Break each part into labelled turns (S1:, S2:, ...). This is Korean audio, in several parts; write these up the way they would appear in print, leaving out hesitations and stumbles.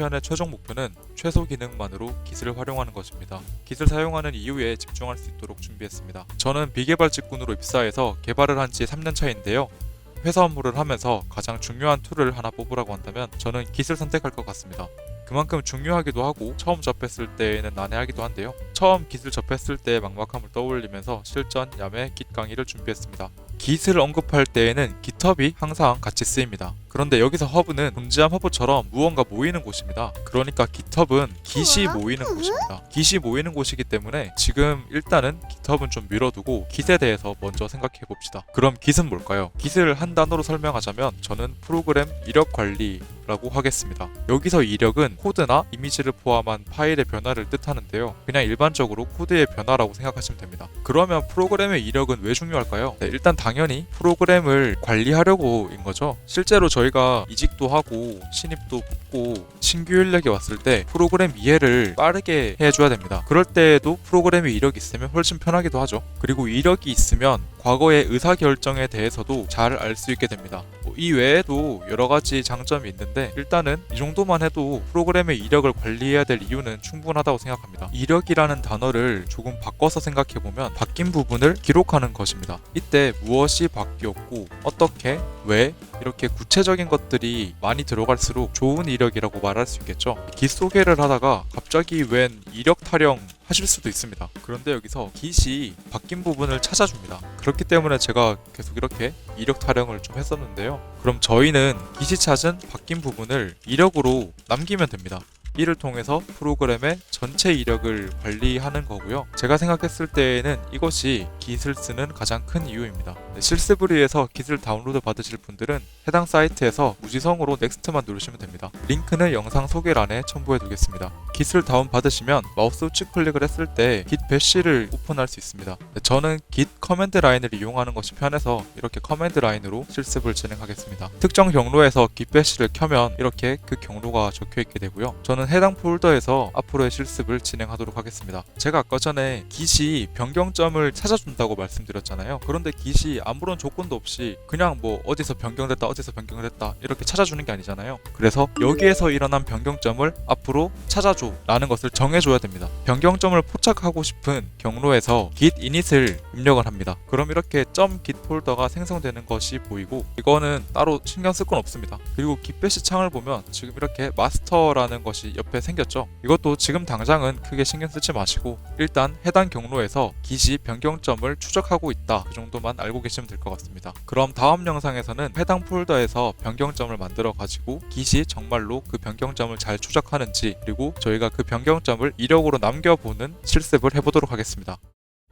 S1: 편의 최종 목표는 최소 기능만으로 Git을 활용하는 것입니다. Git을 사용하는 이유에 집중할 수 있도록 준비했습니다. 저는 비개발 직군으로 입사해서 개발을 한 지 3년 차인데요. 회사 업무를 하면서 가장 중요한 툴을 하나 뽑으라고 한다면 저는 Git을 선택할 것 같습니다. 그만큼 중요하기도 하고 처음 접했을 때에는 난해하기도 한데요. 처음 Git을 접했을 때의 막막함을 떠올리면서 실전 야매 Git 강의를 준비했습니다. Git을 언급할 때에는 GitHub이 항상 같이 쓰입니다. 그런데 여기서 허브는 존재함 허브처럼 무언가 모이는 곳입니다. 그러니까 GitHub은 Git이 모이는 곳입니다. Git이 모이는 곳이기 때문에 지금 일단은 GitHub은 좀 미뤄두고 Git에 대해서 먼저 생각해 봅시다. 그럼 Git은 뭘까요? Git을 한 단어로 설명하자면 저는 프로그램 이력 관리라고 하겠습니다. 여기서 이력은 코드나 이미지를 포함한 파일의 변화를 뜻하는데요. 그냥 일반적으로 코드의 변화라고 생각하시면 됩니다. 그러면 프로그램의 이력은 왜 중요할까요? 네, 일단 당연히 프로그램을 관리하려고인 거죠. 실제로 저희가 이직도 하고 신입도 뽑고 신규 인력이 왔을 때 프로그램 이해를 빠르게 해줘야 됩니다. 그럴 때에도 프로그램에 이력이 있으면 훨씬 편하기도 하죠. 그리고 이력이 있으면 과거의 의사결정에 대해서도 잘 알 수 있게 됩니다. 이 외에도 여러 가지 장점이 있는데 일단은 이 정도만 해도 프로그램의 이력을 관리해야 될 이유는 충분하다고 생각합니다. 이력이라는 단어를 조금 바꿔서 생각해보면 바뀐 부분을 기록하는 것입니다. 이때 무엇이 바뀌었고 어떻게, 왜 이렇게 구체적인 것들이 많이 들어갈수록 좋은 이력이라고 말할 수 있겠죠. Git 소개를 하다가 갑자기 웬 이력 타령 하실 수도 있습니다. 그런데 여기서 Git이 바뀐 부분을 찾아줍니다. 그렇기 때문에 제가 계속 이렇게 이력 타령을 좀 했었는데요. 그럼 저희는 Git이 찾은 바뀐 부분을 이력으로 남기면 됩니다. 이를 통해서 프로그램의 전체 이력을 관리하는 거고요. 제가 생각했을 때에는 이것이 Git을 쓰는 가장 큰 이유입니다. 실습을 위해서 Git을 다운로드 받으실 분들은 해당 사이트에서 무지성으로 넥스트만 누르시면 됩니다. 링크는 영상 소개란에 첨부해 두겠습니다. Git을 다운 받으시면 마우스 우측 클릭을 했을 때 Git 배시를 오픈할 수 있습니다. 저는 Git 커맨드 라인을 이용하는 것이 편해서 이렇게 커맨드 라인으로 실습을 진행하겠습니다. 특정 경로에서 Git 배시를 켜면 이렇게 그 경로가 적혀 있게 되고요. 저는 해당 폴더에서 앞으로의 실습을 진행하도록 하겠습니다. 제가 아까 전에 Git이 변경점을 찾아준다고 말씀드렸잖아요. 그런데 Git이 아무런 조건도 없이 그냥 뭐 어디서 변경됐다 이렇게 찾아주는 게 아니잖아요. 그래서 여기에서 일어난 변경점을 앞으로 찾아줘 라는 것을 정해줘야 됩니다. 변경점을 포착하고 싶은 경로에서 git init을 입력을 합니다. 그럼 이렇게 .git 폴더가 생성되는 것이 보이고 이거는 따로 신경 쓸 건 없습니다. 그리고 git bash 창을 보면 지금 이렇게 마스터라는 것이 옆에 생겼죠. 이것도 지금 당장은 크게 신경 쓰지 마시고 일단 해당 경로에서 Git이 변경점을 추적하고 있다 그 정도만 알고 계시면 될 것 같습니다. 그럼 다음 영상에서는 해당 폴더에서 변경점을 만들어 가지고 Git이 정말로 그 변경점을 잘 추적하는지 그리고 저희가 그 변경점을 이력으로 남겨보는 실습을 해보도록 하겠습니다.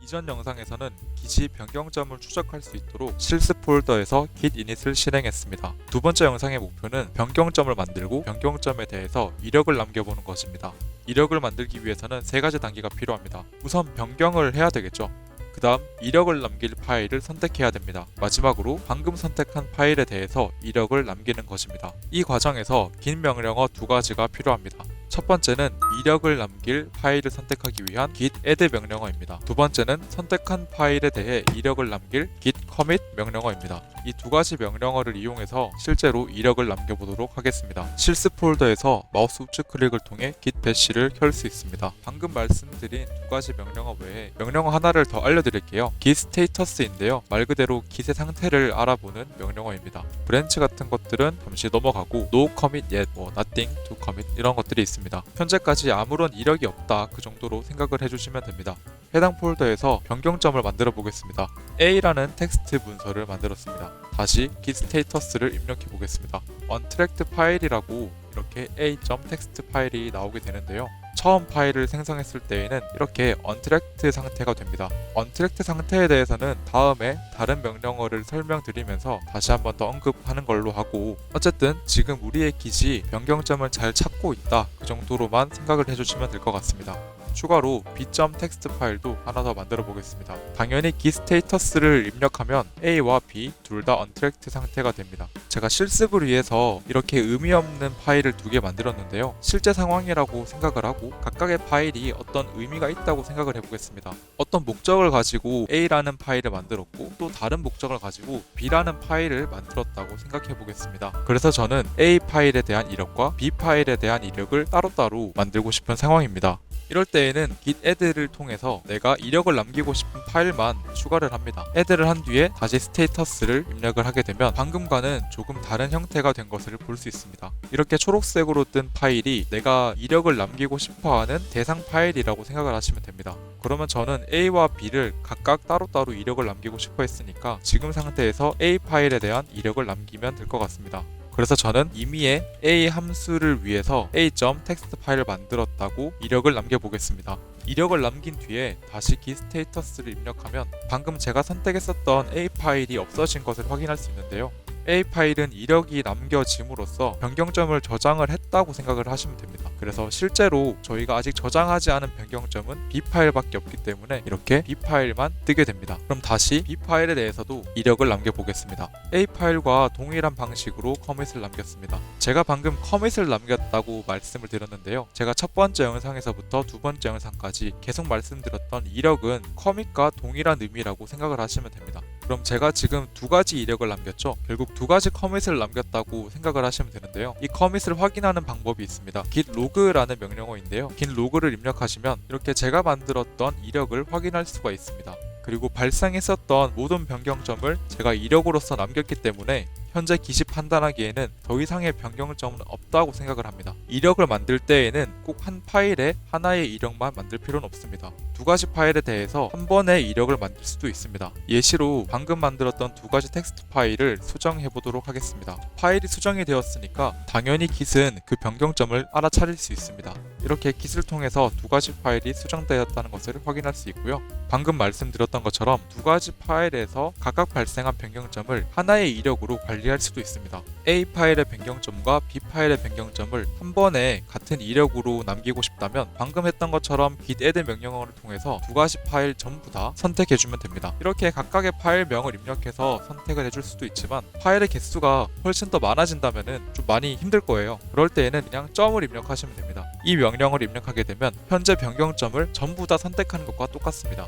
S1: 이전 영상에서는 Git이 변경점을 추적할 수 있도록 실습 폴더에서 git init을 실행했습니다. 두 번째 영상의 목표는 변경점을 만들고 변경점에 대해서 이력을 남겨보는 것입니다. 이력을 만들기 위해서는 세 가지 단계가 필요합니다. 우선 변경을 해야 되겠죠. 그 다음 이력을 남길 파일을 선택해야 됩니다. 마지막으로 방금 선택한 파일에 대해서 이력을 남기는 것입니다. 이 과정에서 긴 명령어 두 가지가 필요합니다. 첫 번째는 이력을 남길 파일을 선택하기 위한 git add 명령어입니다. 두 번째는 선택한 파일에 대해 이력을 남길 git commit 명령어입니다. 이 두 가지 명령어를 이용해서 실제로 이력을 남겨보도록 하겠습니다. 실습 폴더에서 마우스 우측 클릭을 통해 git bash를 켤 수 있습니다. 방금 말씀드린 두 가지 명령어 외에 명령어 하나를 더 알려드릴게요. git status인데요. 말 그대로 git의 상태를 알아보는 명령어입니다. 브랜치 같은 것들은 잠시 넘어가고 no commit yet, nothing to commit 이런 것들이 있습니다. 현재까지 아무런 이력이 없다 그 정도로 생각을 해주시면 됩니다. 해당 폴더에서 변경점을 만들어 보겠습니다. A라는 텍스트 문서를 만들었습니다. 다시 git status를 입력해 보겠습니다. untracked 파일이라고 이렇게 a.txt 파일이 나오게 되는데요. 처음 파일을 생성했을 때에는 이렇게 untracked 상태가 됩니다. untracked 상태에 대해서는 다음에 다른 명령어를 설명드리면서 다시 한번 더 언급하는 걸로 하고 어쨌든 지금 우리의 Git이 변경점을 잘 찾고 있다 그 정도로만 생각을 해주시면 될 것 같습니다. 추가로 b.txt 파일도 하나 더 만들어 보겠습니다. 당연히 git 스테이터스를 입력하면 A와 B 둘 다 untracked 상태가 됩니다. 제가 실습을 위해서 이렇게 의미 없는 파일을 두 개 만들었는데요. 실제 상황이라고 생각을 하고 각각의 파일이 어떤 의미가 있다고 생각을 해보겠습니다. 어떤 목적을 가지고 A라는 파일을 만들었고 또 다른 목적을 가지고 B라는 파일을 만들었다고 생각해 보겠습니다. 그래서 저는 A 파일에 대한 이력과 B 파일에 대한 이력을 따로따로 만들고 싶은 상황입니다. 이럴 때에는 git add를 통해서 내가 이력을 남기고 싶은 파일만 추가를 합니다. add를 한 뒤에 다시 스테이터스를 입력을 하게 되면 방금과는 조금 다른 형태가 된 것을 볼 수 있습니다. 이렇게 초록색으로 뜬 파일이 내가 이력을 남기고 싶어하는 대상 파일이라고 생각을 하시면 됩니다. 그러면 저는 A와 B를 각각 따로따로 이력을 남기고 싶어 했으니까 지금 상태에서 A 파일에 대한 이력을 남기면 될 것 같습니다. 그래서 저는 이미의 A 함수를 위해서 a.text 파일을 만들었다고 이력을 남겨보겠습니다. 이력을 남긴 뒤에 다시 git 스테이터스를 입력하면 방금 제가 선택했었던 A 파일이 없어진 것을 확인할 수 있는데요. A 파일은 이력이 남겨짐으로써 변경점을 저장을 했다고 생각을 하시면 됩니다. 그래서 실제로 저희가 아직 저장하지 않은 변경점은 B 파일밖에 없기 때문에 이렇게 B 파일만 뜨게 됩니다. 그럼 다시 B 파일에 대해서도 이력을 남겨보겠습니다. A 파일과 동일한 방식으로 커밋을 남겼습니다. 제가 방금 커밋을 남겼다고 말씀을 드렸는데요. 제가 첫 번째 영상에서부터 두 번째 영상까지 계속 말씀드렸던 이력은 커밋과 동일한 의미라고 생각을 하시면 됩니다. 그럼 제가 지금 두 가지 이력을 남겼죠. 결국 두 가지 커밋을 남겼다고 생각을 하시면 되는데요. 이 커밋을 확인하는 방법이 있습니다. git log라는 명령어인데요. git log를 입력하시면 이렇게 제가 만들었던 이력을 확인할 수가 있습니다. 그리고 발생했었던 모든 변경점을 제가 이력으로서 남겼기 때문에 현재 git이 판단하기에는 더 이상의 변경점은 없다고 생각을 합니다. 이력을 만들 때에는 꼭 한 파일에 하나의 이력만 만들 필요는 없습니다. 두 가지 파일에 대해서 한 번에 이력을 만들 수도 있습니다. 예시로 방금 만들었던 두 가지 텍스트 파일을 수정해 보도록 하겠습니다. 파일이 수정이 되었으니까 당연히 git은 그 변경점을 알아차릴 수 있습니다. 이렇게 git을 통해서 두 가지 파일이 수정되었다는 것을 확인할 수 있고요. 방금 말씀드렸던 것처럼 두 가지 파일에서 각각 발생한 변경점을 하나의 이력으로 관리할 수도 있습니다. A 파일의 변경점과 B 파일의 변경점을 한 번에 같은 이력으로 남기고 싶다면 방금 했던 것처럼 git add 명령어를 통해서 두 가지 파일 전부 다 선택해주면 됩니다. 이렇게 각각의 파일명을 입력해서 선택을 해줄 수도 있지만 파일의 개수가 훨씬 더 많아진다면 좀 많이 힘들 거예요. 그럴 때에는 그냥 점을 입력하시면 됩니다. 이 명령을 입력하게 되면 현재 변경점을 전부 다 선택하는 것과 똑같습니다.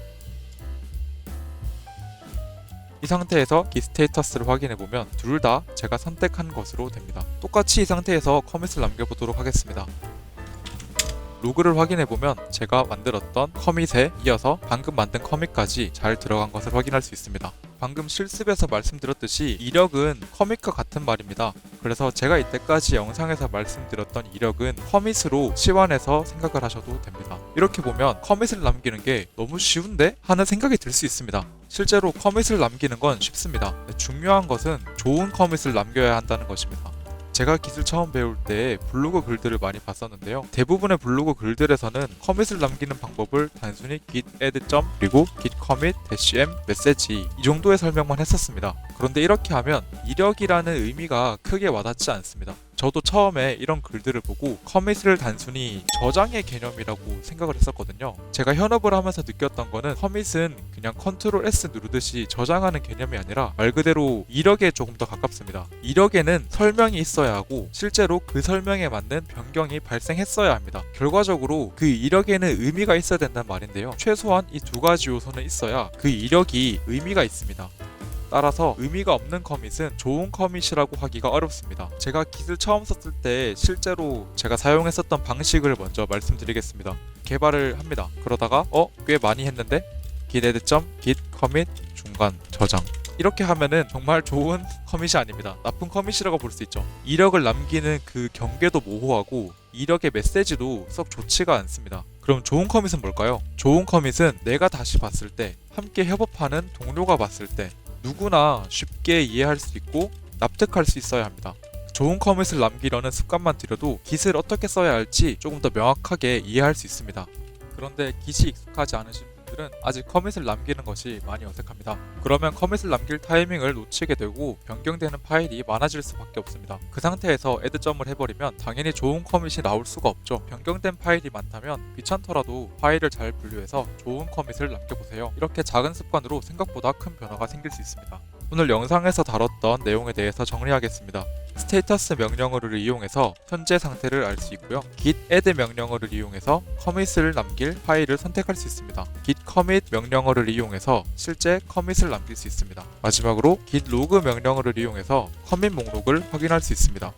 S1: 이 상태에서 git 스테이터스를 확인해보면 둘 다 제가 선택한 것으로 됩니다. 똑같이 이 상태에서 커밋을 남겨보도록 하겠습니다. 로그를 확인해보면 제가 만들었던 커밋에 이어서 방금 만든 커밋까지 잘 들어간 것을 확인할 수 있습니다. 방금 실습에서 말씀드렸듯이 이력은 커밋과 같은 말입니다. 그래서 제가 이때까지 영상에서 말씀드렸던 이력은 커밋으로 치환해서 생각을 하셔도 됩니다. 이렇게 보면 커밋을 남기는 게 너무 쉬운데? 하는 생각이 들 수 있습니다. 실제로 커밋을 남기는 건 쉽습니다. 중요한 것은 좋은 커밋을 남겨야 한다는 것입니다. 제가 git을 처음 배울 때 블로그 글들을 많이 봤었는데요. 대부분의 블로그 글들에서는 커밋을 남기는 방법을 단순히 git add 그리고 git commit -m 메시지 이 정도의 설명만 했었습니다. 그런데 이렇게 하면 이력이라는 의미가 크게 와닿지 않습니다. 저도 처음에 이런 글들을 보고 커밋을 단순히 저장의 개념이라고 생각을 했었거든요. 제가 현업을 하면서 느꼈던 거는 커밋은 그냥 컨트롤 S 누르듯이 저장하는 개념이 아니라 말 그대로 이력에 조금 더 가깝습니다. 이력에는 설명이 있어야 하고 실제로 그 설명에 맞는 변경이 발생했어야 합니다. 결과적으로 그 이력에는 의미가 있어야 된다는 말인데요. 최소한 이 두 가지 요소는 있어야 그 이력이 의미가 있습니다. 따라서 의미가 없는 커밋은 좋은 커밋이라고 하기가 어렵습니다. 제가 git을 처음 썼을 때 실제로 제가 사용했었던 방식을 먼저 말씀드리겠습니다. 개발을 합니다. 그러다가 꽤 많이 했는데 git add git commit 중간 저장 이렇게 하면은 정말 좋은 커밋이 아닙니다. 나쁜 커밋이라고 볼 수 있죠. 이력을 남기는 그 경계도 모호하고 이력의 메시지도 썩 좋지가 않습니다. 그럼 좋은 커밋은 뭘까요? 좋은 커밋은 내가 다시 봤을 때 함께 협업하는 동료가 봤을 때 누구나 쉽게 이해할 수 있고 납득할 수 있어야 합니다. 좋은 커밋을 남기려는 습관만 들여도 git을 어떻게 써야 할지 조금 더 명확하게 이해할 수 있습니다. 그런데 git이 익숙하지 않으신 분들은 아직 커밋을 남기는 것이 많이 어색합니다. 그러면 커밋을 남길 타이밍을 놓치게 되고 변경되는 파일이 많아질 수밖에 없습니다. 그 상태에서 애드점을 해버리면 당연히 좋은 커밋이 나올 수가 없죠. 변경된 파일이 많다면 귀찮더라도 파일을 잘 분류해서 좋은 커밋을 남겨보세요. 이렇게 작은 습관으로 생각보다 큰 변화가 생길 수 있습니다. 오늘 영상에서 다뤘던 내용에 대해서 정리하겠습니다. 스테이터스 명령어를 이용해서 현재 상태를 알 수 있고요. git add 명령어를 이용해서 커밋을 남길 파일을 선택할 수 있습니다. git commit 명령어를 이용해서 실제 커밋을 남길 수 있습니다. 마지막으로 git log 명령어를 이용해서 커밋 목록을 확인할 수 있습니다.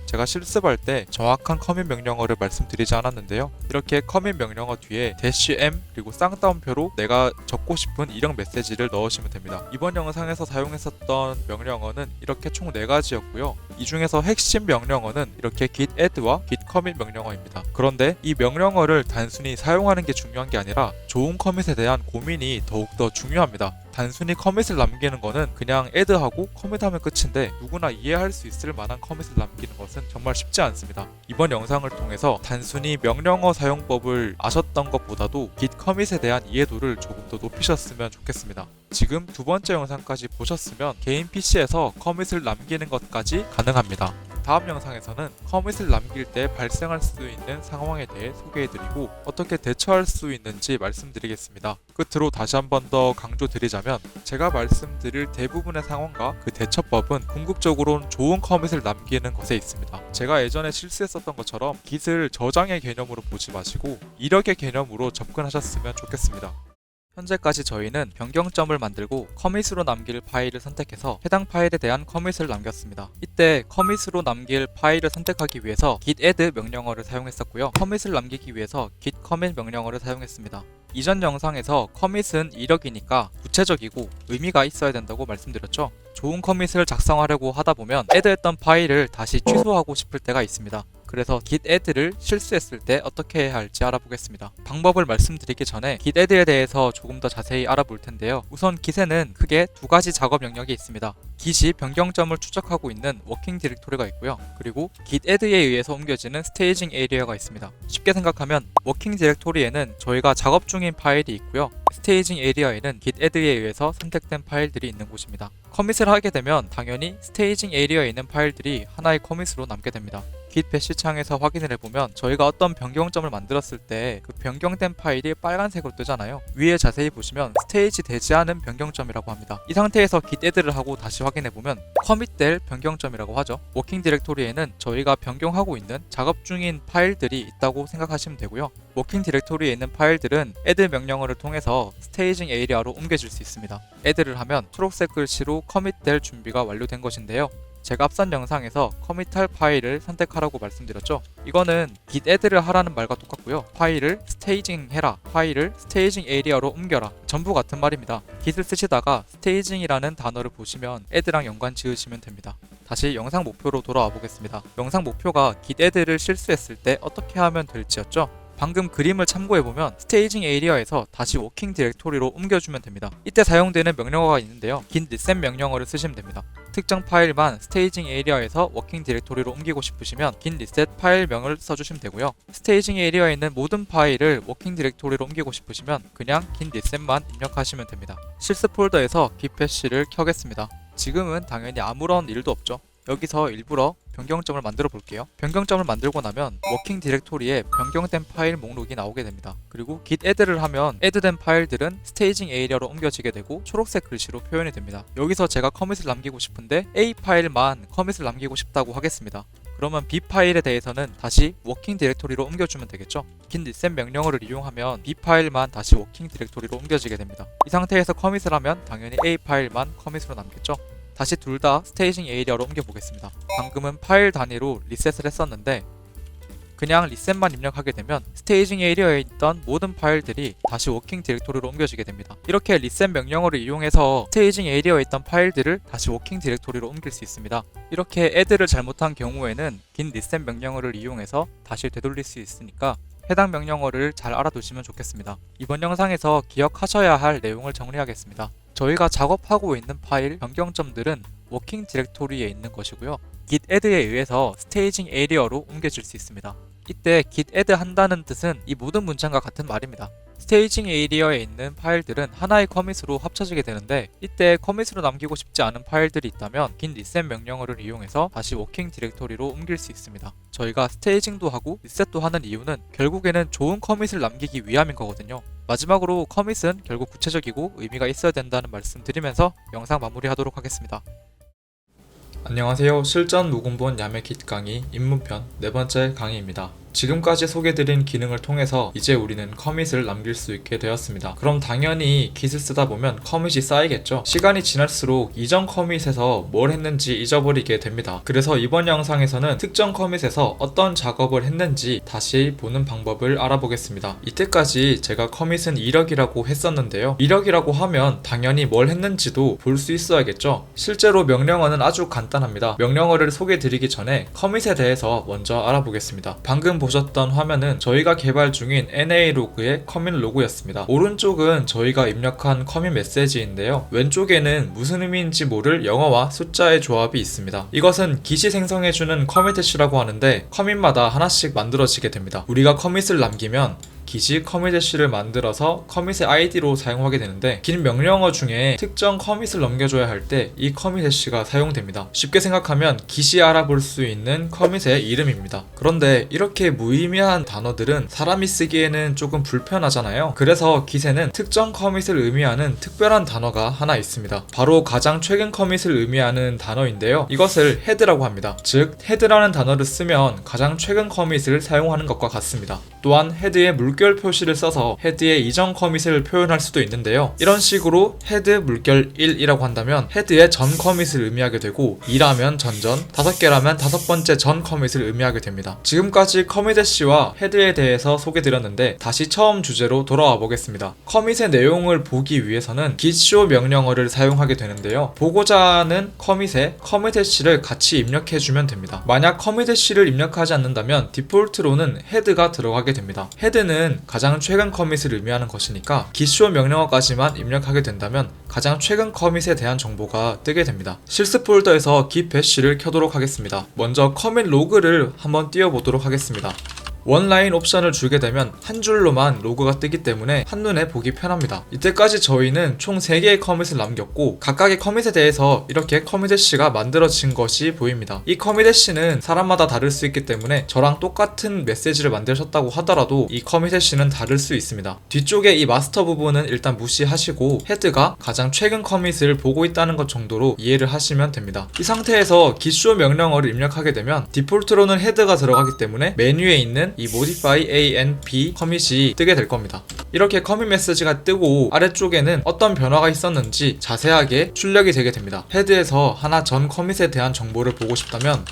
S1: 제가 실습할 때 정확한 커밋 명령어를 말씀드리지 않았는데요. 이렇게 커밋 명령어 뒤에 -m 그리고 쌍따옴표로 내가 적고 싶은 이력 메시지를 넣으시면 됩니다. 이번 영상에서 사용했었던 명령어는 이렇게 총 4가지였고요. 이 중에서 핵심 명령어는 이렇게 git add와 git commit 명령어입니다. 그런데 이 명령어를 단순히 사용하는 게 중요한 게 아니라 좋은 커밋에 대한 고민이 더욱더 중요합니다. 단순히 커밋을 남기는 거는 그냥 add하고 커밋하면 끝인데 누구나 이해할 수 있을 만한 커밋을 남기는 것은 정말 쉽지 않습니다. 이번 영상을 통해서 단순히 명령어 사용법을 아셨던 것보다도 git 커밋에 대한 이해도를 조금 더 높이셨으면 좋겠습니다. 지금 두 번째 영상까지 보셨으면 개인 PC에서 커밋을 남기는 것까지 가능합니다. 다음 영상에서는 커밋을 남길 때 발생할 수 있는 상황에 대해 소개해드리고 어떻게 대처할 수 있는지 말씀드리겠습니다. 끝으로 다시 한 번 더 강조드리자면 제가 말씀드릴 대부분의 상황과 그 대처법은 궁극적으로는 좋은 커밋을 남기는 것에 있습니다. 제가 예전에 실수했었던 것처럼 git을 저장의 개념으로 보지 마시고 이력의 개념으로 접근하셨으면 좋겠습니다. 현재까지 저희는 변경점을 만들고 커밋으로 남길 파일을 선택해서 해당 파일에 대한 커밋을 남겼습니다. 이때 커밋으로 남길 파일을 선택하기 위해서 git add 명령어를 사용했었고요. 커밋을 남기기 위해서 git commit 명령어를 사용했습니다. 이전 영상에서 커밋은 이력이니까 구체적이고 의미가 있어야 된다고 말씀드렸죠. 좋은 커밋을 작성하려고 하다 보면 add했던 파일을 다시 취소하고 싶을 때가 있습니다. 그래서 git add를 실수했을 때 어떻게 해야 할지 알아보겠습니다. 방법을 말씀드리기 전에 git add에 대해서 조금 더 자세히 알아볼 텐데요. 우선 git에는 크게 2가지 작업 영역이 있습니다. git이 변경점을 추적하고 있는 워킹 디렉토리가 있고요. 그리고 git add에 의해서 옮겨지는 스테이징 에리어가 있습니다. 쉽게 생각하면 워킹 디렉토리에는 저희가 작업 중인 파일이 있고요. 스테이징 에리어에는 git add에 의해서 선택된 파일들이 있는 곳입니다. 커밋을 하게 되면 당연히 스테이징 에리어에 있는 파일들이 하나의 커밋으로 남게 됩니다. git 배시 창에서 확인을 해보면 저희가 어떤 변경점을 만들었을 때 그 변경된 파일이 빨간색으로 뜨잖아요. 위에 자세히 보시면 스테이지 되지 않은 변경점이라고 합니다. 이 상태에서 git add를 하고 다시 확인해보면 커밋될 변경점이라고 하죠. 워킹 디렉토리에는 저희가 변경하고 있는 작업 중인 파일들이 있다고 생각하시면 되고요. 워킹 디렉토리에 있는 파일들은 add 명령어를 통해서 스테이징 에리어로 옮겨질 수 있습니다. add를 하면 초록색 글씨로 커밋될 준비가 완료된 것인데요. 제가 앞선 영상에서 커밋할 파일을 선택하라고 말씀드렸죠. 이거는 git add를 하라는 말과 똑같고요. 파일을 스테이징 해라, 파일을 스테이징 에리어로 옮겨라, 전부 같은 말입니다. git을 쓰시다가 스테이징이라는 단어를 보시면 add랑 연관 지으시면 됩니다. 다시 영상 목표로 돌아와 보겠습니다. 영상 목표가 git add를 실수했을 때 어떻게 하면 될지였죠. 방금 그림을 참고해보면 스테이징 에리어에서 다시 워킹 디렉토리로 옮겨주면 됩니다. 이때 사용되는 명령어가 있는데요. git reset 명령어를 쓰시면 됩니다. 특정 파일만 스테이징 에리어에서 워킹 디렉토리로 옮기고 싶으시면 git reset 파일명을 써주시면 되고요. 스테이징 에리어에 있는 모든 파일을 워킹 디렉토리로 옮기고 싶으시면 그냥 git reset만 입력하시면 됩니다. 실습 폴더에서 git 패시를 켜겠습니다. 지금은 당연히 아무런 일도 없죠. 여기서 일부러 변경점을 만들어 볼게요. 변경점을 만들고 나면 워킹 디렉토리에 변경된 파일 목록이 나오게 됩니다. 그리고 git add를 하면 add된 파일들은 스테이징 에리어로 옮겨지게 되고 초록색 글씨로 표현이 됩니다. 여기서 제가 커밋을 남기고 싶은데 A 파일만 커밋을 남기고 싶다고 하겠습니다. 그러면 B 파일에 대해서는 다시 워킹 디렉토리로 옮겨주면 되겠죠. git reset 명령어를 이용하면 B 파일만 다시 워킹 디렉토리로 옮겨지게 됩니다. 이 상태에서 커밋을 하면 당연히 A 파일만 커밋으로 남겠죠. 다시 둘 다 스테이징 에리어로 옮겨보겠습니다. 방금은 파일 단위로 리셋을 했었는데 그냥 리셋만 입력하게 되면 스테이징 에리어에 있던 모든 파일들이 다시 워킹 디렉토리로 옮겨지게 됩니다. 이렇게 리셋 명령어를 이용해서 스테이징 에리어에 있던 파일들을 다시 워킹 디렉토리로 옮길 수 있습니다. 이렇게 add를 잘못한 경우에는 git reset 명령어를 이용해서 다시 되돌릴 수 있으니까 해당 명령어를 잘 알아두시면 좋겠습니다. 이번 영상에서 기억하셔야 할 내용을 정리하겠습니다. 저희가 작업하고 있는 파일 변경점들은 워킹 디렉토리에 있는 것이고요. git add에 의해서 스테이징 에리어로 옮겨질 수 있습니다. 이때 git add 한다는 뜻은 이 모든 문장과 같은 말입니다. 스테이징 에리어에 있는 파일들은 하나의 커밋으로 합쳐지게 되는데, 이때 커밋으로 남기고 싶지 않은 파일들이 있다면 git reset 명령어를 이용해서 다시 워킹 디렉토리로 옮길 수 있습니다. 저희가 스테이징도 하고 리셋도 하는 이유는 결국에는 좋은 커밋을 남기기 위함인 거거든요. 마지막으로 커밋은 결국 구체적이고 의미가 있어야 된다는 말씀 드리면서 영상 마무리하도록 하겠습니다. 안녕하세요. 실전 무공본 야매 깃 강의 입문편 네 번째 강의입니다. 지금까지 소개드린 기능을 통해서 이제 우리는 커밋을 남길 수 있게 되었습니다. 그럼 당연히 깃을 쓰다 보면 커밋이 쌓이겠죠. 시간이 지날수록 이전 커밋에서 뭘 했는지 잊어버리게 됩니다. 그래서 이번 영상에서는 특정 커밋에서 어떤 작업을 했는지 다시 보는 방법을 알아보겠습니다. 이때까지 제가 커밋은 이력이라고 했었는데요. 이력이라고 하면 당연히 뭘 했는지도 볼 수 있어야겠죠. 실제로 명령어는 아주 간단합니다. 명령어를 소개드리기 전에 커밋에 대해서 먼저 알아보겠습니다. 방금 보셨던 화면은 저희가 개발 중인 NA로그의 커밋 로그였습니다. 오른쪽은 저희가 입력한 커밋 메시지인데요. 왼쪽에는 무슨 의미인지 모를 영어와 숫자의 조합이 있습니다. 이것은 깃이 생성해주는 커밋 해시라고 하는데 커밋마다 하나씩 만들어지게 됩니다. 우리가 커밋을 남기면 깃이 커밋 해시를 만들어서 커밋의 아이디로 사용하게 되는데, 긴 명령어 중에 특정 커밋을 넘겨줘야 할 때 이 커밋 해시가 사용됩니다. 쉽게 생각하면 깃이 알아볼 수 있는 커밋의 이름입니다. 그런데 이렇게 무의미한 단어들은 사람이 쓰기에는 조금 불편하잖아요. 그래서 깃에는 특정 커밋을 의미하는 특별한 단어가 하나 있습니다. 바로 가장 최근 커밋을 의미하는 단어인데요. 이것을 헤드라고 합니다. 즉 헤드라는 단어를 쓰면 가장 최근 커밋을 사용하는 것과 같습니다. 또한 헤드에 물결 표시를 써서 헤드의 이전 커밋을 표현할 수도 있는데요. 이런 식으로 헤드 물결 1이라고 한다면 헤드의 전 커밋을 의미하게 되고, 2라면 전전, 5개라면 5번째 전 커밋을 의미하게 됩니다. 지금까지 커밋 해시와 헤드에 대해서 소개드렸는데 다시 처음 주제로 돌아와 보겠습니다. 커밋의 내용을 보기 위해서는 git show 명령어를 사용하게 되는데요. 보고자 하는 커밋에 커밋 해시를 같이 입력해주면 됩니다. 만약 커밋 해시를 입력하지 않는다면 디폴트로는 헤드가 들어가게 됩니다. 헤드는 가장 최근 커밋을 의미하는 것이니까 git show 명령어까지만 입력하게 된다면 가장 최근 커밋에 대한 정보가 뜨게 됩니다. 실습 폴더에서 git bash를 켜도록 하겠습니다. 먼저 커밋 로그를 한번 띄워보도록 하겠습니다. 원라인 옵션을 주게 되면 한 줄로만 로그가 뜨기 때문에 한눈에 보기 편합니다. 이때까지 저희는 총 3개의 커밋을 남겼고, 각각의 커밋에 대해서 이렇게 커밋 해시가 만들어진 것이 보입니다. 이 커밋 해시는 사람마다 다를 수 있기 때문에 저랑 똑같은 메시지를 만드셨다고 하더라도 이 커밋 해시는 다를 수 있습니다. 뒤쪽에 이 마스터 부분은 일단 무시하시고 헤드가 가장 최근 커밋을 보고 있다는 것 정도로 이해를 하시면 됩니다. 이 상태에서 git show 명령어를 입력하게 되면 디폴트로는 헤드가 들어가기 때문에 메뉴에 있는 이 modify ANP 커밋이 뜨게 될 겁니다. 이렇게 커밋 메시지가 뜨고 아래쪽에는 어떤 변화가 있었는지 자세하게 출력이 되게 됩니다. 헤드에서 하나 전 커밋에 대한 정보를 보고 싶다면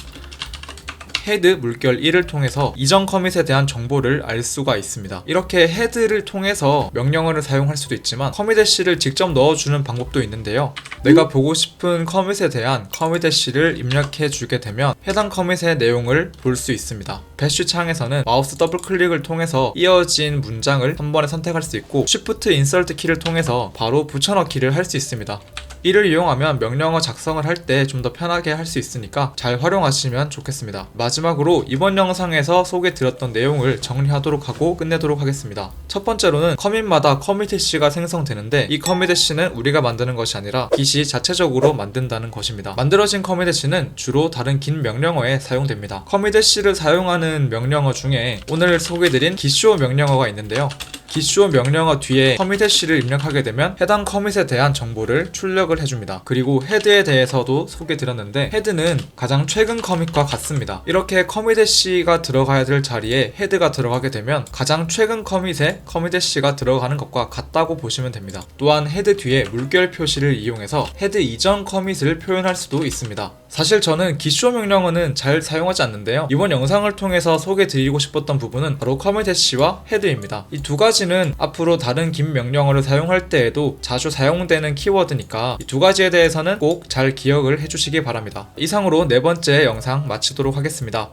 S1: 헤드 물결 1을 통해서 이전 커밋에 대한 정보를 알 수가 있습니다. 이렇게 헤드를 통해서 명령어를 사용할 수도 있지만 커밋 해시를 직접 넣어주는 방법도 있는데요. 내가 보고 싶은 커밋에 대한 커밋 해시를 입력해 주게 되면 해당 커밋의 내용을 볼 수 있습니다. 배쉬 창에서는 마우스 더블 클릭을 통해서 이어진 문장을 한 번에 선택할 수 있고, Shift 인서트 키를 통해서 바로 붙여넣기를 할 수 있습니다. 이를 이용하면 명령어 작성을 할 때 좀 더 편하게 할 수 있으니까 잘 활용하시면 좋겠습니다. 마지막으로 이번 영상에서 소개드렸던 내용을 정리하도록 하고 끝내도록 하겠습니다. 첫 번째로는 커밋마다 커밋 해시가 생성되는데, 이 커밋 해시는 우리가 만드는 것이 아니라 깃이 자체적으로 만든다는 것입니다. 만들어진 커밋 해시는 주로 다른 긴 명령어에 사용됩니다. 커밋 해시를 사용하는 명령어 중에 오늘 소개드린 git show 명령어가 있는데요. git show 명령어 뒤에 커밋 해시를 입력하게 되면 해당 커밋에 대한 정보를 출력을 해줍니다. 그리고 헤드에 대해서도 소개드렸는데 헤드는 가장 최근 커밋과 같습니다. 이렇게 커밋 해시가 들어가야 될 자리에 헤드가 들어가게 되면 가장 최근 커밋에 커밋 해시가 들어가는 것과 같다고 보시면 됩니다. 또한 헤드 뒤에 물결 표시를 이용해서 헤드 이전 커밋을 표현할 수도 있습니다. 사실 저는 git show 명령어는 잘 사용하지 않는데요. 이번 영상을 통해서 소개드리고 싶었던 부분은 바로 커밋 해시와 헤드입니다. 이 두 가지는 앞으로 다른 긴 명령어를 사용할 때에도 자주 사용되는 키워드니까 이 두 가지에 대해서는 꼭 잘 기억을 해주시기 바랍니다. 이상으로 네 번째 영상 마치도록 하겠습니다.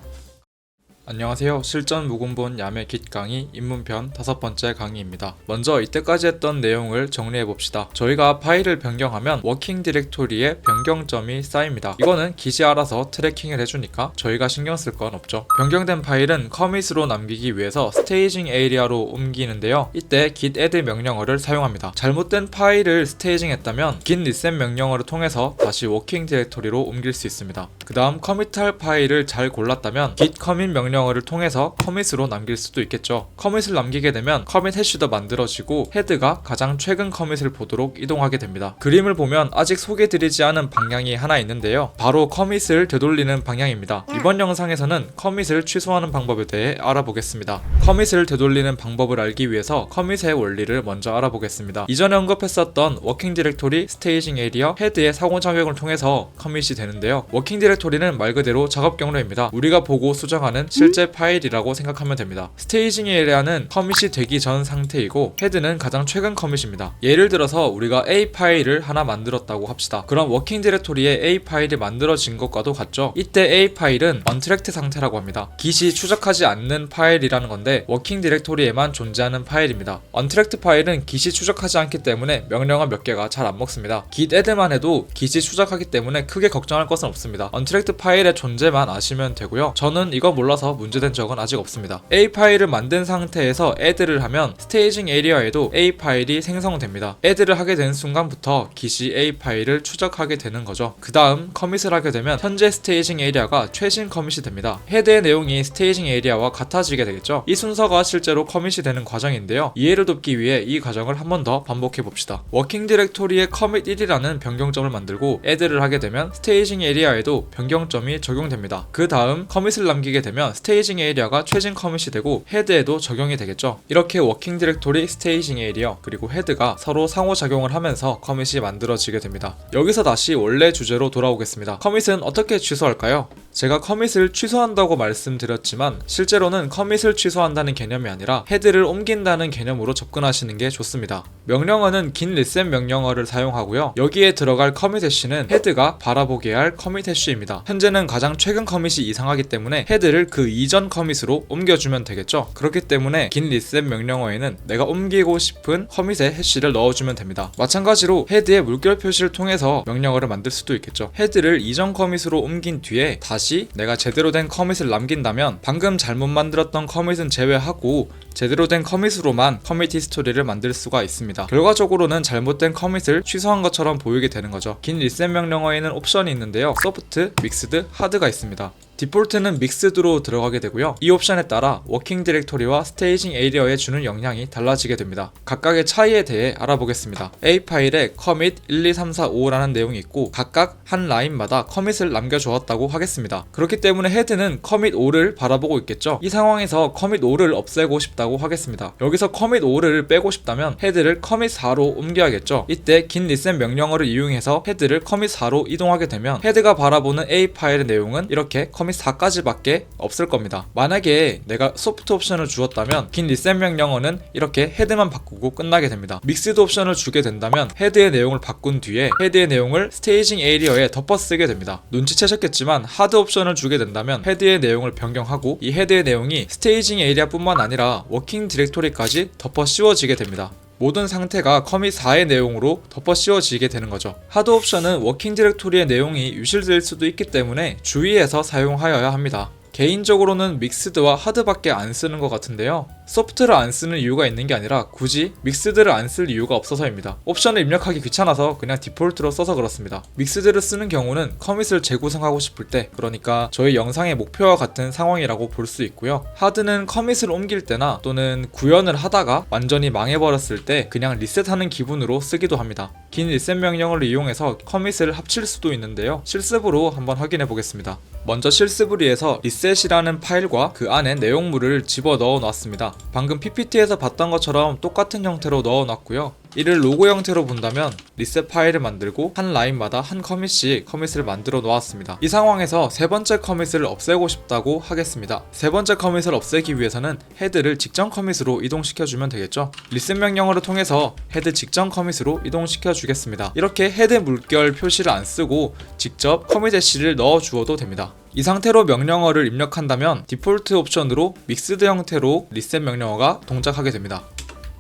S1: 안녕하세요. 실전 무근본 야매 깃 강의 입문편 5번째 강의입니다. 먼저 이때까지 했던 내용을 정리해봅시다. 저희가 파일을 변경하면 워킹 디렉토리에 변경점이 쌓입니다. 이거는 깃이 알아서 트래킹을 해주니까 저희가 신경 쓸 건 없죠. 변경된 파일은 커밋으로 남기기 위해서 스테이징 에리아로 옮기는데요. 이때 git add 명령어를 사용합니다. 잘못된 파일을 스테이징했다면 git reset 명령어를 통해서 다시 워킹 디렉토리로 옮길 수 있습니다. 그 다음 커밋할 파일을 잘 골랐다면 git commit 명령어를 통해서 커밋으로 남길 수도 있겠죠. 커밋을 남기게 되면 커밋 해시도 만들어지고 헤드가 가장 최근 커밋을 보도록 이동하게 됩니다. 그림을 보면 아직 소개드리지 않은 방향이 하나 있는데요. 바로 커밋을 되돌리는 방향입니다. 이번 영상에서는 커밋을 취소하는 방법에 대해 알아보겠습니다. 커밋을 되돌리는 방법을 알기 위해서 커밋의 원리를 먼저 알아보겠습니다. 이전에 언급했었던 워킹 디렉토리, 스테이징 에리어, 헤드의 상호작용을 통해서 커밋이 되는데요. 워킹 디렉토리는 말 그대로 작업 경로입니다. 우리가 보고 수정하는 실제 파일이라고 생각하면 됩니다. 스테이징 에리아는 커밋이 되기 전 상태이고 헤드는 가장 최근 커밋입니다. 예를 들어서 우리가 A 파일을 하나 만들었다고 합시다. 그럼 워킹 디렉토리에 A 파일이 만들어진 것과도 같죠. 이때 A 파일은 언트랙트 상태라고 합니다. 깃이 추적하지 않는 파일이라는 건데 워킹 디렉토리에만 존재하는 파일입니다. 언트랙트 파일은 깃이 추적하지 않기 때문에 명령어 몇 개가 잘 안 먹습니다. git add만 해도 깃이 추적하기 때문에 크게 걱정할 것은 없습니다. 언트랙트 파일의 존재만 아시면 되고요. 저는 이거 몰라서 문제된 적은 아직 없습니다. A 파일을 만든 상태에서 add를 하면 스테이징 에리어에도 A 파일이 생성됩니다. add를 하게 되는 순간부터 깃이 A 파일을 추적하게 되는 거죠. 그 다음 커밋을 하게 되면 현재 스테이징 에리아가 최신 커밋이 됩니다. 헤드의 내용이 스테이징 에리아와 같아지게 되겠죠. 이 순서가 실제로 커밋이 되는 과정인데요. 이해를 돕기 위해 이 과정을 한 번 더 반복해 봅시다. 워킹 디렉토리에 commit 1이라는 변경점을 만들고 add를 하게 되면 스테이징 에리아에도 변경점이 적용됩니다. 그 다음 커밋을 남기게 되면 스테이징 에리아가 최신 커밋이 되고 헤드에도 적용이 되겠죠. 이렇게 워킹 디렉토리, 스테이징 에리어 그리고 헤드가 서로 상호작용을 하면서 커밋이 만들어지게 됩니다. 여기서 다시 원래 주제로 돌아오겠습니다. 커밋은 어떻게 취소할까요? 제가 커밋을 취소한다고 말씀드렸지만 실제로는 커밋을 취소한다는 개념이 아니라 헤드를 옮긴다는 개념으로 접근하시는 게 좋습니다. 명령어는 git reset 명령어를 사용하고요. 여기에 들어갈 커밋 해시는 헤드가 바라보게 할 커밋 해시입니다. 현재는 가장 최근 커밋이 이상하기 때문에 헤드를 그 이전 커밋으로 옮겨주면 되겠죠. 그렇기 때문에 git reset 명령어에는 내가 옮기고 싶은 커밋의 해시를 넣어주면 됩니다. 마찬가지로 헤드의 물결 표시를 통해서 명령어를 만들 수도 있겠죠. 헤드를 이전 커밋으로 옮긴 뒤에 다시 내가 제대로 된 커밋을 남긴다면 방금 잘못 만들었던 커밋은 제외하고 제대로 된 커밋으로만 커밋 히스토리를 만들 수가 있습니다. 결과적으로는 잘못된 커밋을 취소한 것처럼 보이게 되는 거죠. git reset 명령어에는 옵션이 있는데요. 소프트, 믹스드, 하드가 있습니다. 디폴트는 믹스드로 들어가게 되고요. 이 옵션에 따라 워킹 디렉토리와 스테이징 에리어에 주는 영향이 달라지게 됩니다. 각각의 차이에 대해 알아보겠습니다. A 파일에 commit 1, 2, 3, 4, 5라는 내용이 있고 각각 한 라인마다 커밋을 남겨주었다고 하겠습니다. 그렇기 때문에 헤드는 commit 5를 바라보고 있겠죠. 이 상황에서 commit 5를 없애고 싶다고 하겠습니다. 여기서 commit 5를 빼고 싶다면 헤드를 commit 4로 옮겨야겠죠. 이때 git reset 명령어를 이용해서 헤드를 commit 4로 이동하게 되면 헤드가 바라보는 A 파일의 내용은 이렇게 commit 4까지밖에 없을 겁니다. 만약에 내가 소프트 옵션을 주었다면 git reset 명령어는 이렇게 헤드만 바꾸고 끝나게 됩니다. 믹스드 옵션을 주게 된다면 헤드의 내용을 바꾼 뒤에 헤드의 내용을 스테이징 에리어에 덮어 쓰게 됩니다. 눈치채셨겠지만 하드 옵션을 주게 된다면 헤드의 내용을 변경하고 이 헤드의 내용이 스테이징 에리아 뿐만 아니라 워킹 디렉토리까지 덮어 씌워지게 됩니다. 모든 상태가 커밋 4의 내용으로 덮어 씌워지게 되는 거죠. 하드 옵션은 워킹 디렉토리의 내용이 유실될 수도 있기 때문에 주의해서 사용하여야 합니다. 개인적으로는 믹스드와 하드밖에 안 쓰는 것 같은데요. 소프트를 안 쓰는 이유가 있는 게 아니라 굳이 믹스드를 안 쓸 이유가 없어서입니다. 옵션을 입력하기 귀찮아서 그냥 디폴트로 써서 그렇습니다. 믹스드를 쓰는 경우는 커밋을 재구성하고 싶을 때, 그러니까 저희 영상의 목표와 같은 상황이라고 볼 수 있고요. 하드는 커밋을 옮길 때나 또는 구현을 하다가 완전히 망해버렸을 때 그냥 리셋하는 기분으로 쓰기도 합니다. git reset 명령어를 이용해서 커밋을 합칠 수도 있는데요. 실습으로 한번 확인해 보겠습니다. 먼저 실습을 위해서 reset이라는 파일과 그 안에 내용물을 집어 넣어 놨습니다. 방금 PPT에서 봤던 것처럼 똑같은 형태로 넣어 놨고요. 이를 로고 형태로 본다면 리셋 파일을 만들고 한 라인마다 한 커밋씩 커밋을 만들어 놓았습니다. 이 상황에서 세 번째 커밋을 없애고 싶다고 하겠습니다. 세 번째 커밋을 없애기 위해서는 헤드를 직전 커밋으로 이동시켜주면 되겠죠. 리셋 명령어를 통해서 헤드 직전 커밋으로 이동시켜 주겠습니다. 이렇게 헤드 물결 표시를 안 쓰고 직접 커밋 해시를 넣어 주어도 됩니다. 이 상태로 명령어를 입력한다면 디폴트 옵션으로 믹스드 형태로 리셋 명령어가 동작하게 됩니다.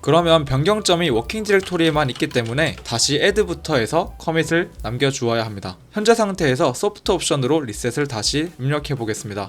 S1: 그러면 변경점이 워킹 디렉토리에만 있기 때문에 다시 add부터 해서 커밋을 남겨주어야 합니다. 현재 상태에서 소프트 옵션으로 리셋을 다시 입력해 보겠습니다.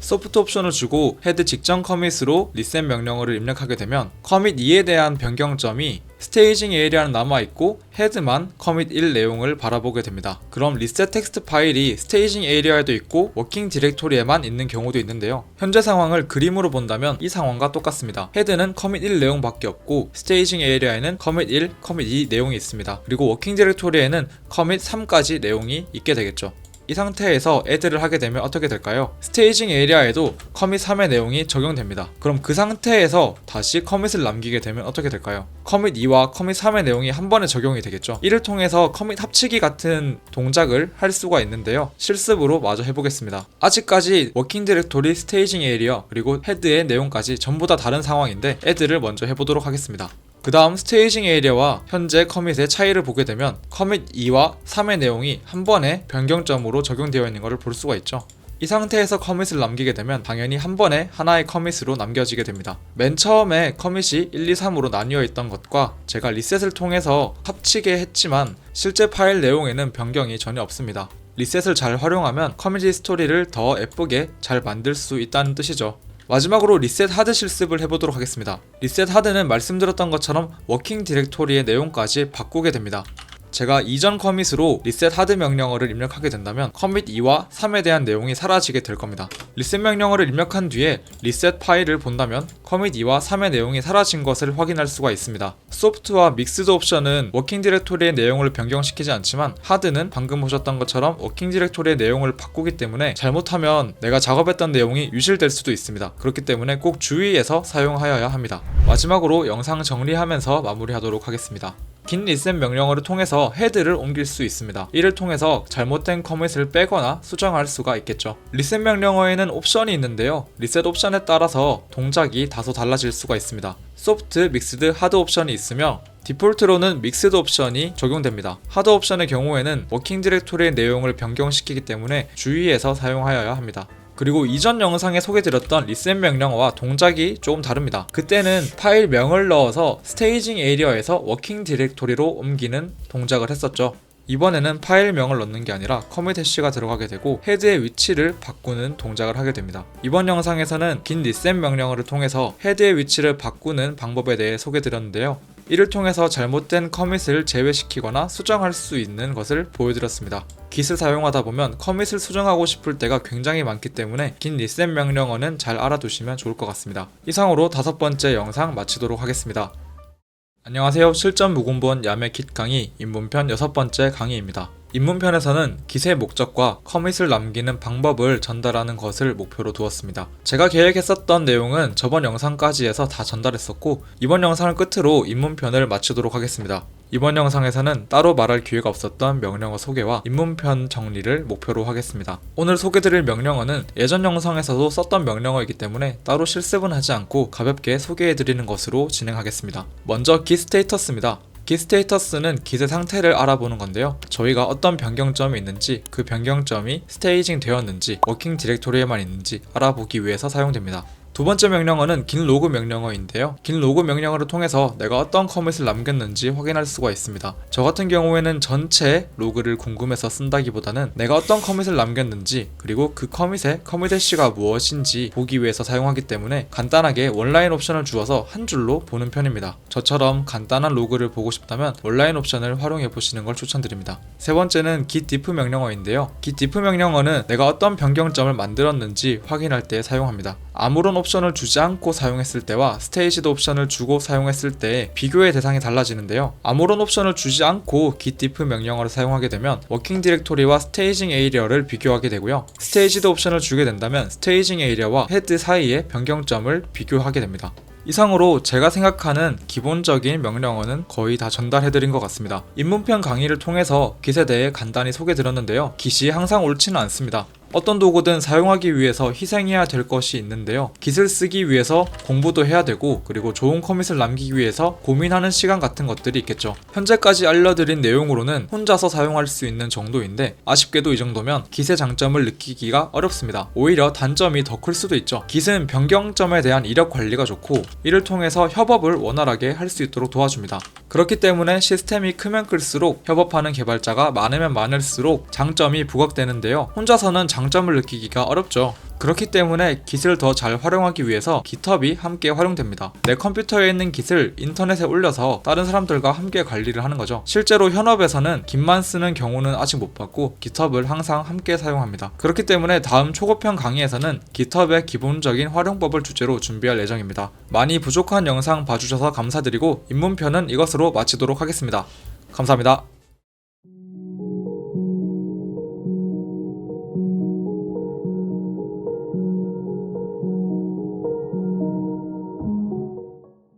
S1: 소프트 옵션을 주고 헤드 직전 커밋으로 리셋 명령어를 입력하게 되면 커밋 2에 대한 변경점이 스테이징 에리아는 남아있고 헤드만 커밋 1 내용을 바라보게 됩니다. 그럼 리셋 텍스트 파일이 스테이징 에리아에도 있고 워킹 디렉토리에만 있는 경우도 있는데요. 현재 상황을 그림으로 본다면 이 상황과 똑같습니다. 헤드는 커밋 1 내용밖에 없고 스테이징 에리아에는 커밋 1, 커밋 2 내용이 있습니다. 그리고 워킹 디렉토리에는 커밋 3까지 내용이 있게 되겠죠. 이 상태에서 add를 하게 되면 어떻게 될까요? 스테이징 에리아에도 커밋 3의 내용이 적용됩니다. 그럼 그 상태에서 다시 커밋을 남기게 되면 어떻게 될까요? 커밋 2와 커밋 3의 내용이 한 번에 적용이 되겠죠. 이를 통해서 커밋 합치기 같은 동작을 할 수가 있는데요. 실습으로 마저 해보겠습니다. 아직까지 워킹 디렉토리, 스테이징 에리아, 그리고 헤드의 내용까지 전부 다 다른 상황인데 add를 먼저 해보도록 하겠습니다. 그 다음 스테이징 에리아와 현재 커밋의 차이를 보게 되면 커밋 2와 3의 내용이 한 번에 변경점으로 적용되어 있는 것을 볼 수가 있죠. 이 상태에서 커밋을 남기게 되면 당연히 한 번에 하나의 커밋으로 남겨지게 됩니다. 맨 처음에 커밋이 1, 2, 3으로 나뉘어 있던 것과 제가 리셋을 통해서 합치게 했지만 실제 파일 내용에는 변경이 전혀 없습니다. 리셋을 잘 활용하면 커밋 히스토리를 더 예쁘게 잘 만들 수 있다는 뜻이죠. 마지막으로 리셋 하드 실습을 해보도록 하겠습니다. 리셋 하드는 말씀드렸던 것처럼 워킹 디렉토리의 내용까지 바꾸게 됩니다. 제가 이전 커밋으로 리셋 하드 명령어를 입력하게 된다면 커밋 2와 3에 대한 내용이 사라지게 될 겁니다. 리셋 명령어를 입력한 뒤에 리셋 파일을 본다면 커밋 2와 3의 내용이 사라진 것을 확인할 수가 있습니다. 소프트와 믹스드 옵션은 워킹 디렉토리의 내용을 변경시키지 않지만 하드는 방금 보셨던 것처럼 워킹 디렉토리의 내용을 바꾸기 때문에 잘못하면 내가 작업했던 내용이 유실될 수도 있습니다. 그렇기 때문에 꼭 주의해서 사용하여야 합니다. 마지막으로 영상 정리하면서 마무리하도록 하겠습니다. 긴 리셋 명령어를 통해서 헤드를 옮길 수 있습니다. 이를 통해서 잘못된 커밋을 빼거나 수정할 수가 있겠죠. 리셋 명령어에는 옵션이 있는데요. 리셋 옵션에 따라서 동작이 다소 달라질 수가 있습니다. 소프트, 믹스드, 하드 옵션이 있으며 디폴트로는 믹스드 옵션이 적용됩니다. 하드 옵션의 경우에는 워킹 디렉토리의 내용을 변경시키기 때문에 주의해서 사용하여야 합니다. 그리고 이전 영상에 소개드렸던 리셋 명령어와 동작이 조금 다릅니다. 그때는 파일명을 넣어서 스테이징 에리어에서 워킹 디렉토리로 옮기는 동작을 했었죠. 이번에는 파일명을 넣는 게 아니라 커밋 해시가 들어가게 되고 헤드의 위치를 바꾸는 동작을 하게 됩니다. 이번 영상에서는 긴 리셋 명령어를 통해서 헤드의 위치를 바꾸는 방법에 대해 소개드렸는데요. 이를 통해서 잘못된 커밋을 제외시키거나 수정할 수 있는 것을 보여드렸습니다. 깃을 사용하다 보면 커밋을 수정하고 싶을 때가 굉장히 많기 때문에 긴 리셋 명령어는 잘 알아두시면 좋을 것 같습니다. 이상으로 5번째 영상 마치도록 하겠습니다. 안녕하세요. 실전 무공본 야매 깃 강의 입문편 6번째 강의입니다. 입문편에서는 깃의 목적과 커밋을 남기는 방법을 전달하는 것을 목표로 두었습니다. 제가 계획했었던 내용은 저번 영상까지 해서 다 전달했었고 이번 영상을 끝으로 입문편을 마치도록 하겠습니다. 이번 영상에서는 따로 말할 기회가 없었던 명령어 소개와 입문편 정리를 목표로 하겠습니다. 오늘 소개드릴 명령어는 예전 영상에서도 썼던 명령어이기 때문에 따로 실습은 하지 않고 가볍게 소개해드리는 것으로 진행하겠습니다. 먼저 깃 스테이터스입니다. 깃 스테이터스는 깃의 상태를 알아보는 건데요. 저희가 어떤 변경점이 있는지, 그 변경점이 스테이징 되었는지, 워킹 디렉토리에만 있는지 알아보기 위해서 사용됩니다. 두 번째 명령어는 긴 로그 명령어인데요. 긴 로그 명령어를 통해서 내가 어떤 커밋을 남겼는지 확인할 수가 있습니다. 저 같은 경우에는 전체 로그를 궁금해서 쓴다기보다는 내가 어떤 커밋을 남겼는지 그리고 그 커밋의 커밋 해시가 무엇인지 보기 위해서 사용하기 때문에 간단하게 원라인 옵션을 주어서 한 줄로 보는 편입니다. 저처럼 간단한 로그를 보고 싶다면 원라인 옵션을 활용해 보시는 걸 추천드립니다. 세 번째는 git diff 명령어인데요. git diff 명령어는 내가 어떤 변경점을 만들었는지 확인할 때 사용합니다. 아무런 옵션을 주지 않고 사용했을 때와 스테이지드 옵션을 주고 사용했을 때 비교의 대상이 달라지는데요. 아무런 옵션을 주지 않고 git diff 명령어를 사용하게 되면 워킹 디렉토리와 스테이징 에리어를 비교하게 되고요. 스테이지드 옵션을 주게 된다면 스테이징 에리어와 헤드 사이의 변경점을 비교하게 됩니다. 이상으로 제가 생각하는 기본적인 명령어는 거의 다 전달해드린 것 같습니다. 입문편 강의를 통해서 깃에 대해 간단히 소개드렸는데요. 깃이 항상 옳지는 않습니다. 어떤 도구든 사용하기 위해서 희생해야 될 것이 있는데요. 깃을 쓰기 위해서 공부도 해야 되고, 그리고 좋은 커밋을 남기기 위해서 고민하는 시간 같은 것들이 있겠죠. 현재까지 알려드린 내용으로는 혼자서 사용할 수 있는 정도인데, 아쉽게도 이 정도면 깃의 장점을 느끼기가 어렵습니다. 오히려 단점이 더 클 수도 있죠. 깃은 변경점에 대한 이력 관리가 좋고, 이를 통해서 협업을 원활하게 할 수 있도록 도와줍니다. 그렇기 때문에 시스템이 크면 클수록 협업하는 개발자가 많으면 많을수록 장점이 부각되는데요. 혼자서는 장점을 느끼기가 어렵죠. 그렇기 때문에 깃을 더 잘 활용하기 위해서 깃허브이 함께 활용됩니다. 내 컴퓨터에 있는 깃을 인터넷에 올려서 다른 사람들과 함께 관리를 하는 거죠. 실제로 현업에서는 깃만 쓰는 경우는 아직 못 봤고, 깃허브를 항상 함께 사용합니다. 그렇기 때문에 다음 초급편 강의에서는 깃허브의 기본적인 활용법을 주제로 준비할 예정입니다. 많이 부족한 영상 봐주셔서 감사드리고, 입문편은 이것으로 마치도록 하겠습니다. 감사합니다.